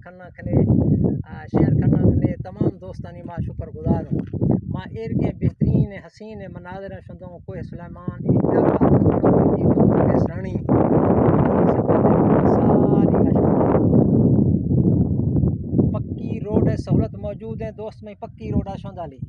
करना खने शेयर करना खने तमाम दोस्तानी मां शुक्रगुजार हूँ। मां एर के बेहतरीन हसीन मनाजर शुंदों कोह सुलेमान रानी पक्की रोड है, सहूलत मौजूद है दोस्त में, पक्की रोड आशोंदाली।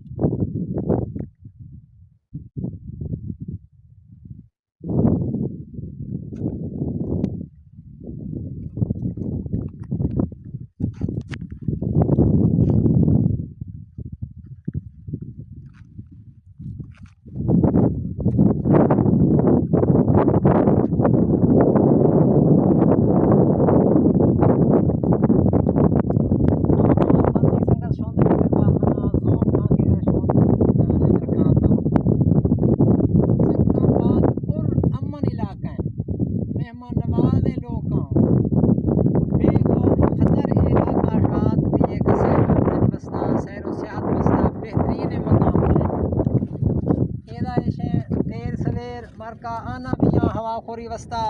मार्का आना भी हवा खोरी वस्ता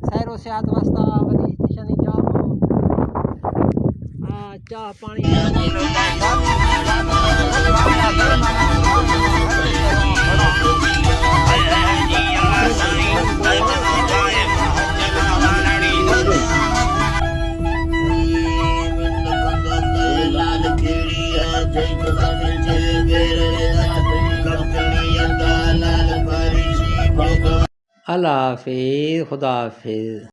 सैरो सियात वस्ता वरी शनि चाह पानी अल्लाह हाफिज़, खुदा हाफिज़।